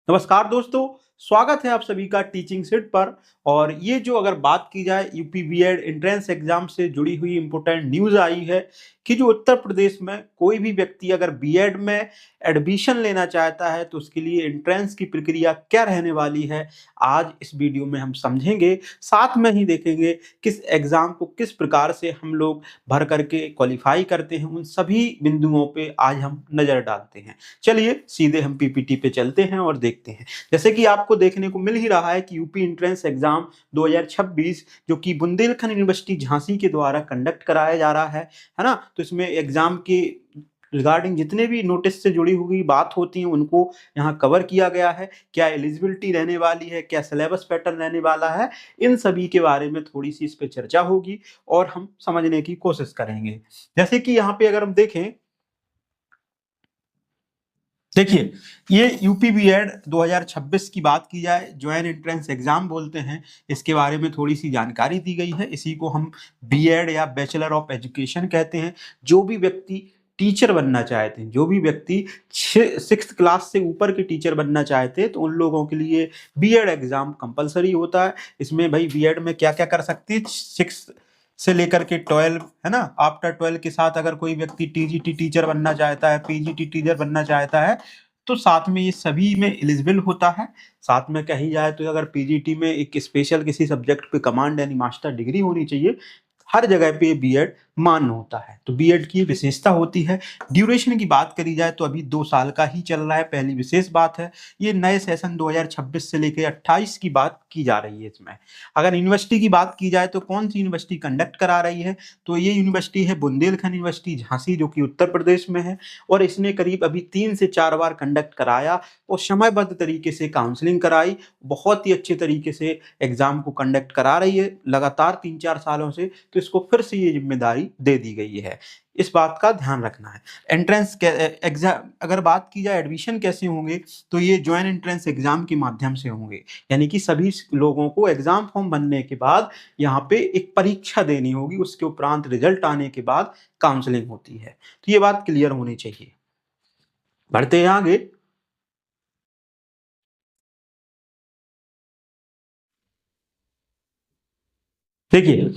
नमस्कार दोस्तों, स्वागत है आप सभी का टीचिंग सिट पर। और ये जो अगर बात की जाए यूपी बीएड एंट्रेंस एग्जाम से जुड़ी हुई इम्पोर्टेंट न्यूज़ आई है कि जो उत्तर प्रदेश में कोई भी व्यक्ति अगर बीएड में एडमिशन लेना चाहता है तो उसके लिए एंट्रेंस की प्रक्रिया क्या रहने वाली है, आज इस वीडियो में हम समझेंगे। साथ में ही देखेंगे किस एग्ज़ाम को किस प्रकार से हम लोग भर करके क्वालिफाई करते हैं, उन सभी बिंदुओं पे आज हम नज़र डालते हैं। चलिए सीधे हम पीपीटी पे चलते हैं और देखते हैं। जैसे कि आपको देखने को मिल ही रहा है कि यूपी एंट्रेंस एग्जाम 2026 जो कि बुंदेलखंड यूनिवर्सिटी झांसी के द्वारा कंडक्ट कराया जा रहा है ना। तो इसमें एग्जाम के रिगार्डिंग जितने भी नोटिस से जुड़ी हुई बात होती है उनको यहाँ कवर किया गया है। क्या एलिजिबिलिटी रहने वाली है, क्या सिलेबस पैटर्न रहने वाला है, इन सभी के बारे में थोड़ी सी इस पे चर्चा होगी और हम समझने की कोशिश करेंगे। जैसे कि यहाँ पे अगर हम देखें, देखिए ये यूपी बीएड 2026 की बात की जाए, ज्वाइन एंट्रेंस एग्जाम बोलते हैं। इसके बारे में थोड़ी सी जानकारी दी गई है। इसी को हम बीएड या बैचलर ऑफ एजुकेशन कहते हैं। जो भी व्यक्ति टीचर बनना चाहते हैं, जो भी व्यक्ति 6th क्लास से ऊपर के टीचर बनना चाहते हैं, तो उन लोगों के लिए बीएड एग्जाम कंपलसरी होता है। इसमें भाई बीएड में क्या क्या कर सकते हैं, 6 से लेकर के 12 है ना। आफ्टर 12 के साथ अगर कोई व्यक्ति टीजीटी टीचर बनना चाहता है, पीजीटी टीचर बनना चाहता है, तो साथ में ये सभी में एलिजिबल होता है। साथ में कही जाए तो अगर पीजीटी में एक स्पेशल किसी सब्जेक्ट पे कमांड यानी मास्टर डिग्री होनी चाहिए, हर जगह पे बीएड मान्य होता है। तो बीएड की विशेषता होती है। ड्यूरेशन की बात करी जाए तो अभी 2 साल का ही चल रहा है, पहली विशेष बात है। ये नए सेशन 2026 से लेकर 28 की बात की जा रही है इसमें। अगर यूनिवर्सिटी की बात की जाए तो कौन सी यूनिवर्सिटी कंडक्ट करा रही है, तो ये यूनिवर्सिटी है बुंदेलखंड यूनिवर्सिटी झांसी, जो कि उत्तर प्रदेश में है। और इसने करीब अभी 3 से 4 बार कंडक्ट कराया और समयबद्ध तरीके से काउंसलिंग कराई। बहुत ही अच्छे तरीके से एग्जाम को कंडक्ट करा रही है लगातार 3-4 सालों से। तो इसको फिर से ये जिम्मेदारी दे दी गई है, इस बात का ध्यान रखना है। एंट्रेंस एग्जाम अगर बात की जाए एडमिशन कैसे होंगे, तो ये ज्वाइन एंट्रेंस एग्जाम के माध्यम से होंगे। यानी कि सभी लोगों को एग्जाम फॉर्म बनने के बाद यहाँ पे एक परीक्षा देनी होगी, उसके उपरांत रिजल्ट आने के बाद काउंसलिंग होती है। तो ये बात क्लियर होनी चाहिए। बढ़ते हैं आगे। देखिए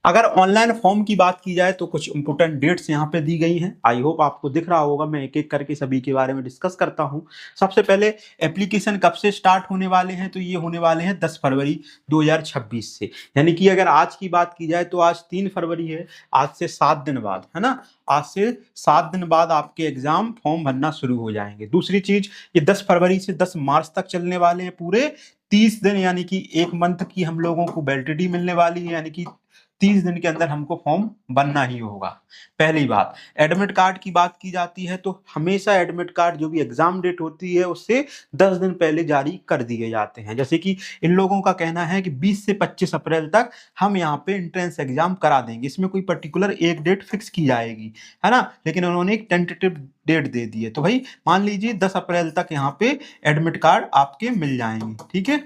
अगर ऑनलाइन फॉर्म की बात की जाए तो कुछ इंपोर्टेंट डेट्स यहाँ पे दी गई हैं। आई होप आपको दिख रहा होगा, मैं एक एक करके सभी के बारे में डिस्कस करता हूँ। सबसे पहले एप्लीकेशन कब से स्टार्ट होने वाले हैं, तो ये होने वाले हैं 10 फरवरी 2026 से। यानी कि अगर आज की बात की जाए तो आज 3 फरवरी है, आज से 7 दिन बाद है ना, आज से 7 दिन बाद आपके एग्जाम फॉर्म भरना शुरू हो जाएंगे। दूसरी चीज, ये 10 फरवरी से 10 मार्च तक चलने वाले हैं पूरे 30 दिन, यानी कि 1 मंथ की हम लोगों को वैलिडिटी मिलने वाली है। यानी कि 30 दिन के अंदर हमको फॉर्म बनना ही होगा। पहली बात, एडमिट कार्ड की बात की जाती है तो हमेशा एडमिट कार्ड जो भी एग्जाम डेट होती है उससे 10 दिन पहले जारी कर दिए जाते हैं। जैसे कि इन लोगों का कहना है कि 20 से 25 अप्रैल तक हम यहाँ पे एंट्रेंस एग्जाम करा देंगे। इसमें कोई पर्टिकुलर एक डेट फिक्स की जाएगी है ना, लेकिन उन्होंने एक टेंटेटिव डेट दे दी है। तो भाई मान लीजिए 10 अप्रैल तक यहाँ पे एडमिट कार्ड आपके मिल जाएंगे। ठीक है,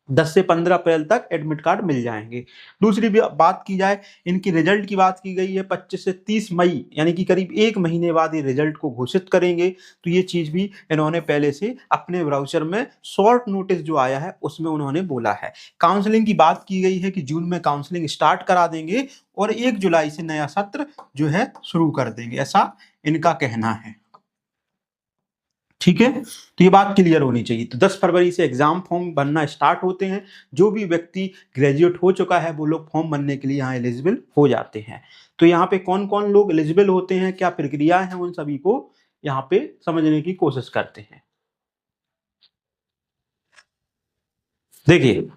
10 से 15 अप्रैल तक एडमिट कार्ड मिल जाएंगे। दूसरी भी बात की जाए, इनकी रिजल्ट की बात की गई है 25 से 30 मई, यानी कि करीब 1 महीने बाद ये रिजल्ट को घोषित करेंगे। तो ये चीज भी इन्होंने पहले से अपने ब्राउचर में शॉर्ट नोटिस जो आया है उसमें उन्होंने बोला है। काउंसलिंग की बात की गई है कि जून में काउंसलिंग स्टार्ट करा देंगे और 1 जुलाई से नया सत्र जो है शुरू कर देंगे, ऐसा इनका कहना है। ठीक है, तो ये बात क्लियर होनी चाहिए। तो 10 फरवरी से एग्जाम फॉर्म बनना स्टार्ट होते हैं। जो भी व्यक्ति ग्रेजुएट हो चुका है वो लोग फॉर्म बनने के लिए यहाँ एलिजिबल हो जाते हैं। तो यहाँ पे कौन कौन लोग एलिजिबल होते हैं, क्या प्रक्रिया है, उन सभी को यहाँ पे समझने की कोशिश करते हैं। देखिए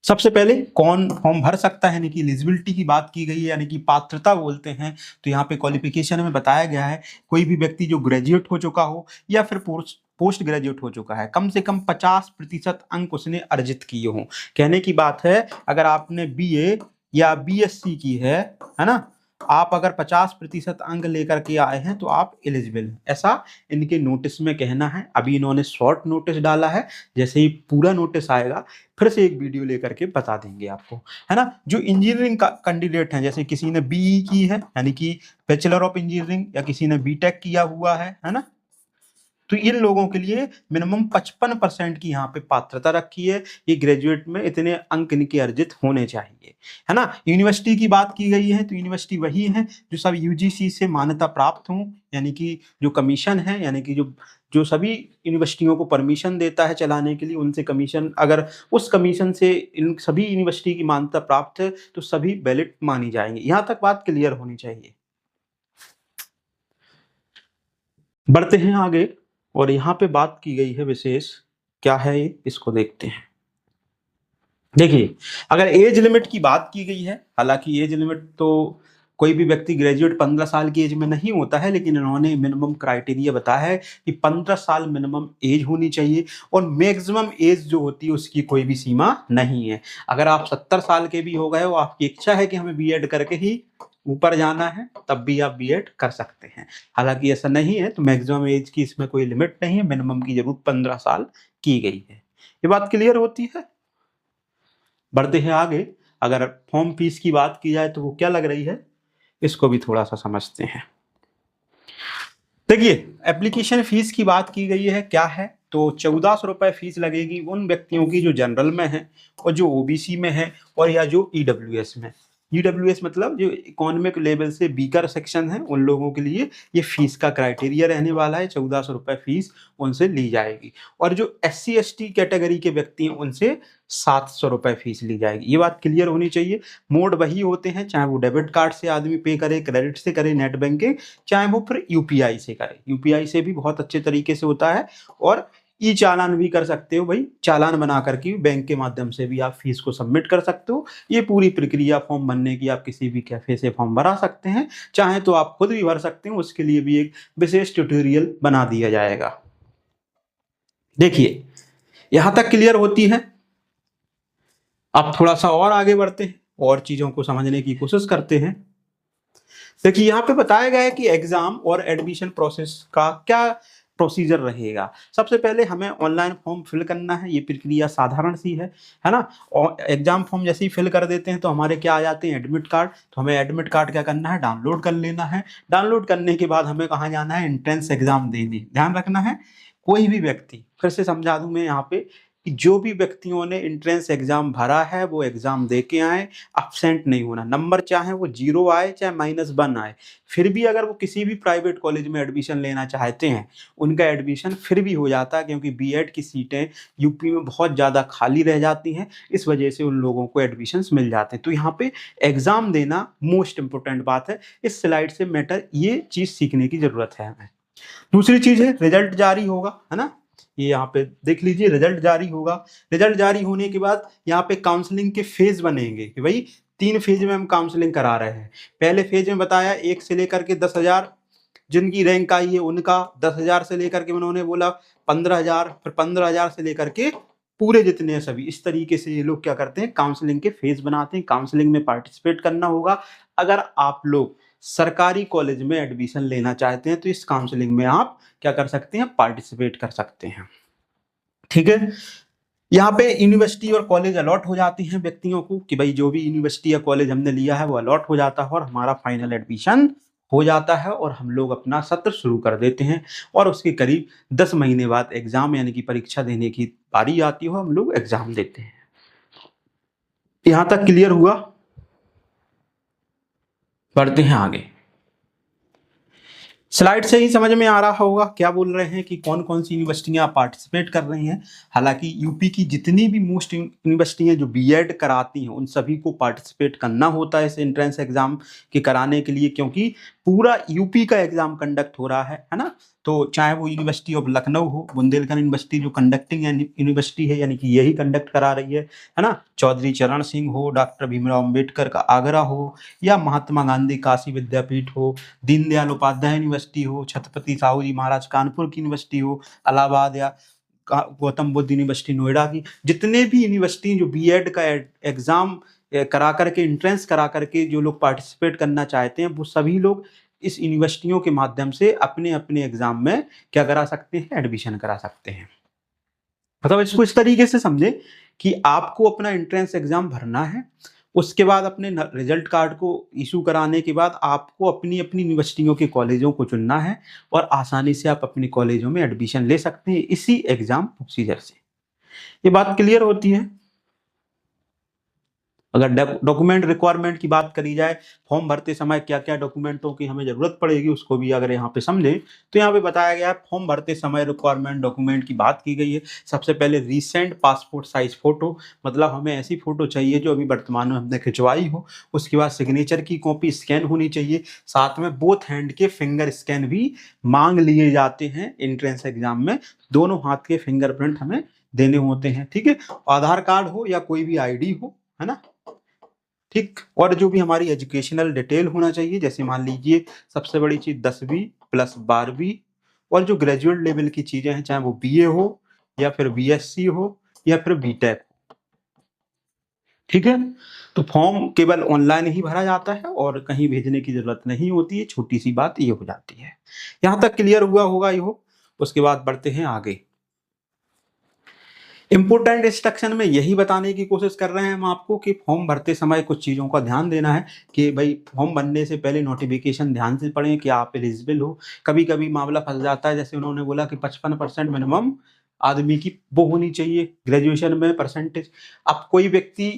सबसे पहले कौन फॉर्म भर सकता है, यानी कि एलिजिबिलिटी की बात की गई है, यानी कि पात्रता बोलते हैं। तो यहाँ पे क्वालिफिकेशन में बताया गया है कोई भी व्यक्ति जो ग्रेजुएट हो चुका हो या फिर पोस्ट ग्रेजुएट हो चुका है, कम से कम 50% अंक उसने अर्जित किए हों। कहने की बात है अगर आपने बीए या बीएससी की है ना, आप अगर 50% अंक लेकर के आए हैं तो आप एलिजिबल हैं, ऐसा इनके नोटिस में कहना है। अभी इन्होंने शॉर्ट नोटिस डाला है, जैसे ही पूरा नोटिस आएगा फिर से एक वीडियो लेकर के बता देंगे आपको, है ना। जो इंजीनियरिंग का कैंडिडेट हैं, जैसे किसी ने बीई की है यानी कि बैचलर ऑफ इंजीनियरिंग, या किसी ने बीटेक किया हुआ है ना, तो इन लोगों के लिए मिनिमम 55% की यहाँ पे पात्रता रखी है। ये ग्रेजुएट में इतने अंक इनके अर्जित होने चाहिए, है ना। यूनिवर्सिटी की बात की गई है तो यूनिवर्सिटी वही है जो सब यूजीसी से मान्यता प्राप्त हो, यानी कि जो कमीशन है, यानी कि जो जो सभी यूनिवर्सिटियों को परमिशन देता है चलाने के लिए, उनसे कमीशन, अगर उस कमीशन से इन सभी यूनिवर्सिटी की मान्यता प्राप्त है तो सभी वैलिड मानी जाएंगे। यहाँ तक बात क्लियर होनी चाहिए। बढ़ते हैं आगे, और यहाँ पे बात की गई है विशेष, क्या है ये, इसको देखते हैं। देखिए, अगर एज लिमिट की बात की गई है, हालांकि एज लिमिट तो कोई भी व्यक्ति ग्रेजुएट 15 साल की एज में नहीं होता है, लेकिन इन्होंने मिनिमम क्राइटेरिया बताया है कि 15 साल मिनिमम एज होनी चाहिए, और मैक्सिमम एज जो होती है उसकी कोई भी सीमा नहीं है। अगर आप 70 साल के भी हो गए हो, आपकी इच्छा है कि हमें बीएड करके ही ऊपर जाना है, तब भी आप बीएड कर सकते हैं। हालांकि ऐसा नहीं है, तो मैक्सिमम एज की इसमें कोई लिमिट नहीं है, मिनिमम की जरूर 15 साल की गई है। ये बात क्लियर होती है। बढ़ते हैं आगे, अगर फॉर्म फीस की बात की जाए तो वो क्या लग रही है, इसको भी थोड़ा सा समझते हैं। देखिए, एप्लीकेशन फीस की बात की गई है, क्या है, तो 1400 रुपए फीस लगेगी उन व्यक्तियों की जो जनरल में है और जो ओबीसी में है और या जो ईडब्ल्यूएस में। ईडब्ल्यूएस मतलब जो इकोनॉमिक लेवल से वीकर सेक्शन है, उन लोगों के लिए ये फीस का क्राइटेरिया रहने वाला है। 1400 रुपए फीस उनसे ली जाएगी, और जो SC ST कैटेगरी के व्यक्ति हैं उनसे 700 रुपए फीस ली जाएगी। ये बात क्लियर होनी चाहिए। मोड वही होते हैं, चाहे वो डेबिट कार्ड से आदमी पे करे, क्रेडिट से करे, नेट बैंकिंग, चाहे वो फिर यूपीआई से करे। यूपीआई से भी बहुत अच्छे तरीके से होता है, और ई चालान भी कर सकते हो भाई, चालान बना करके बैंक के माध्यम से भी आप फीस को सबमिट कर सकते हो। ये पूरी प्रक्रिया फॉर्म भरने की, आप किसी भी कैफे से फॉर्म भरा सकते हैं, चाहे तो आप खुद भी भर सकते हैं, उसके लिए भी एक विशेष ट्यूटोरियल बना दिया जाएगा। देखिए, यहां तक क्लियर होती है। अब थोड़ा सा और आगे बढ़ते हैं और चीजों को समझने की कोशिश करते हैं। देखिए, यहाँ पे बताया गया है कि एग्जाम और एडमिशन प्रोसेस का क्या प्रोसीजर रहेगा। सबसे पहले हमें ऑनलाइन फॉर्म फिल करना है, ये प्रक्रिया साधारण सी है ना। और एग्जाम फॉर्म जैसे ही फिल कर देते हैं तो हमारे क्या आ जाते हैं, एडमिट कार्ड। तो हमें एडमिट कार्ड क्या करना है, डाउनलोड कर लेना है। डाउनलोड करने के बाद हमें कहाँ जाना है, एंट्रेंस एग्जाम देने। ध्यान रखना है, कोई भी व्यक्ति, फिर से समझा दूं मैं यहाँ पे, कि जो भी व्यक्तियों ने एंट्रेंस एग्जाम भरा है वो एग्जाम दे के आए, एब्सेंट नहीं होना। नंबर चाहे वो 0 आए चाहे -1 आए, फिर भी अगर वो किसी भी प्राइवेट कॉलेज में एडमिशन लेना चाहते हैं, उनका एडमिशन फिर भी हो जाता है, क्योंकि बीएड की सीटें यूपी में बहुत ज़्यादा खाली रह जाती हैं, इस वजह से उन लोगों को एडमिशन्स मिल जाते हैं। तो यहाँ पे एग्जाम देना मोस्ट इंपॉर्टेंट बात है। इस स्लाइड से मैटर ये चीज़ सीखने की ज़रूरत है हमें। दूसरी चीज़ है, रिजल्ट जारी होगा, है ना। ये यहाँ पे देख लीजिए, रिजल्ट जारी होगा। रिजल्ट जारी होने के बाद यहाँ पे काउंसलिंग के फेज बनेंगे कि भाई 3 फेज में हम काउंसलिंग करा रहे हैं। पहले फेज में बताया 1 से लेकर के 10,000 जिनकी रैंक आई है उनका, 10,000 से लेकर के उन्होंने बोला 15,000, फिर 15,000 से लेकर के पूरे जितने हैं सभी। इस तरीके से ये लोग क्या करते हैं, काउंसलिंग के फेज बनाते हैं। काउंसलिंग में पार्टिसिपेट करना होगा। अगर आप लोग सरकारी कॉलेज में एडमिशन लेना चाहते हैं तो इस काउंसलिंग में आप क्या कर सकते हैं, पार्टिसिपेट कर सकते हैं। ठीक है, यहाँ पे यूनिवर्सिटी और कॉलेज अलॉट हो जाती हैं व्यक्तियों को, कि भाई जो भी यूनिवर्सिटी या कॉलेज हमने लिया है वो अलॉट हो जाता है और हमारा फाइनल एडमिशन हो जाता है, और हम लोग अपना सत्र शुरू कर देते हैं। और उसके करीब 10 महीने बाद एग्जाम यानी कि परीक्षा देने की बारी आती हो, हम लोग एग्जाम देते हैं। यहां तक क्लियर हुआ। बढ़ते हैं आगे। स्लाइड से ही समझ में आ रहा होगा क्या बोल रहे हैं, कि कौन कौन सी यूनिवर्सिटियां पार्टिसिपेट कर रही हैं। हालांकि यूपी की जितनी भी मोस्ट यूनिवर्सिटी हैं जो बीएड कराती हैं, उन सभी को पार्टिसिपेट करना होता है इस एंट्रेंस एग्जाम के कराने के लिए, क्योंकि पूरा यूपी का एग्जाम कंडक्ट हो रहा है ना। तो चाहे वो यूनिवर्सिटी ऑफ लखनऊ हो, बुंदेलखंड यूनिवर्सिटी जो कंडक्टिंग यूनिवर्सिटी है, यानी कि यही कंडक्ट करा रही है ना। चौधरी चरण सिंह हो, डॉक्टर भीमराव अम्बेडकर का आगरा हो, या महात्मा गांधी काशी विद्यापीठ हो, दीनदयाल उपाध्याय यूनिवर्सिटी हो, छत्रपति साहू जी महाराज कानपुर की यूनिवर्सिटी हो, इलाहाबाद या गौतम बुद्ध यूनिवर्सिटी नोएडा की, जितने भी यूनिवर्सिटी जो बीएड का एग्जाम करा करके, एंट्रेंस करा करके जो लोग पार्टिसिपेट करना चाहते हैं, वो सभी लोग इस यूनिवर्सिटियों के माध्यम से अपने अपने एग्जाम में क्या करा सकते हैं, एडमिशन करा सकते हैं। मतलब इसको इस तरीके से समझे कि आपको अपना एंट्रेंस एग्जाम भरना है, उसके बाद अपने रिजल्ट कार्ड को इशू कराने के बाद आपको अपनी अपनी यूनिवर्सिटियों के कॉलेजों को चुनना है और आसानी से आप अपने कॉलेजों में एडमिशन ले सकते हैं इसी एग्जाम प्रोसीजर से। ये बात क्लियर होती है। अगर डॉक्यूमेंट रिक्वायरमेंट की बात करी जाए, फॉर्म भरते समय क्या क्या डॉक्यूमेंटों की हमें जरूरत पड़ेगी उसको भी अगर यहाँ पे समझें तो यहाँ पे बताया गया है फॉर्म भरते समय रिक्वायरमेंट डॉक्यूमेंट की बात की गई है। सबसे पहले रीसेंट पासपोर्ट साइज फोटो, मतलब हमें ऐसी फोटो चाहिए जो अभी वर्तमान में हमने खिंचवाई हो। उसके बाद सिग्नेचर की कॉपी स्कैन होनी चाहिए, साथ में बोथ हैंड के फिंगर स्कैन भी मांग लिए जाते हैं एंट्रेंस एग्जाम में, दोनों हाथ के फिंगरप्रिंट हमें देने होते हैं। ठीक है, आधार कार्ड हो या कोई भी आईडी हो, है ना। ठीक, और जो भी हमारी एजुकेशनल डिटेल होना चाहिए, जैसे मान लीजिए सबसे बड़ी चीज 10वीं प्लस 12वीं, और जो ग्रेजुएट लेवल की चीजें हैं चाहे वो बीए हो या फिर बीएससी हो या फिर बीटेक। ठीक है, तो फॉर्म केवल ऑनलाइन ही भरा जाता है और कहीं भेजने की जरूरत नहीं होती है। छोटी सी बात ये हो जाती है। यहां तक क्लियर हुआ होगा ये हो। उसके बाद बढ़ते हैं आगे। इंपोर्टेंट इंस्ट्रक्शन में यही बताने की कोशिश कर रहे हैं हम आपको कि फॉर्म भरते समय कुछ चीज़ों का ध्यान देना है कि भाई फॉर्म भरने से पहले नोटिफिकेशन ध्यान से पढ़ें कि आप एलिजिबल हो। कभी कभी मामला फंस जाता है, जैसे उन्होंने बोला कि 55% मिनिमम आदमी की वो होनी चाहिए ग्रेजुएशन में परसेंटेज। अब कोई व्यक्ति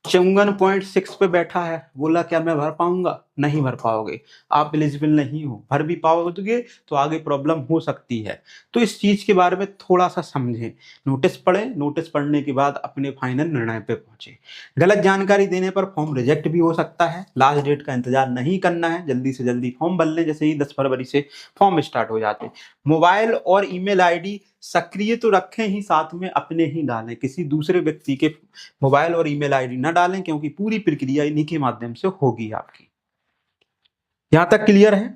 54.6 पे बैठा है, बोला क्या मैं भर पाऊंगा? नहीं भर पाओगे, आप एलिजिबल नहीं हो। भर भी पाओगे तो आगे प्रॉब्लम हो सकती है। तो इस चीज के बारे में थोड़ा सा समझें, नोटिस पढ़ें, नोटिस पढ़ने के बाद अपने फाइनल निर्णय पे पहुंचे। गलत जानकारी देने पर फॉर्म रिजेक्ट भी हो सकता है। लास्ट डेट का इंतजार नहीं करना है, जल्दी से जल्दी फॉर्म भर लें। जैसे ही 10 फरवरी से फॉर्म स्टार्ट हो जाते हैं। मोबाइल और ईमेल आईडी सक्रिय तो रखें ही, साथ में अपने ही डालें, किसी दूसरे व्यक्ति के मोबाइल और ईमेल आईडी ना डालें, क्योंकि पूरी प्रक्रिया इन्हीं के माध्यम से होगी आपकी। यहां तक क्लियर है।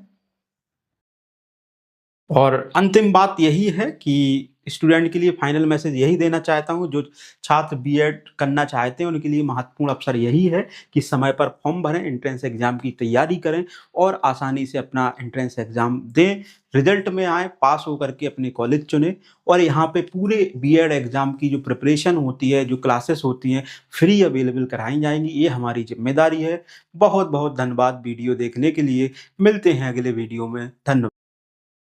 और अंतिम बात यही है कि स्टूडेंट के लिए फाइनल मैसेज यही देना चाहता हूं, जो छात्र बीएड करना चाहते हैं उनके लिए महत्वपूर्ण अवसर यही है कि समय पर फॉर्म भरें, एंट्रेंस एग्जाम की तैयारी करें और आसानी से अपना एंट्रेंस एग्जाम दें, रिजल्ट में आए, पास होकर के अपने कॉलेज चुनें। और यहाँ पे पूरे बीएड एग्जाम की जो प्रिपरेशन होती है, जो क्लासेस होती हैं, फ्री अवेलेबल कराई जाएंगी। ये हमारी जिम्मेदारी है। बहुत बहुत धन्यवाद वीडियो देखने के लिए। मिलते हैं अगले वीडियो में। धन्यवाद।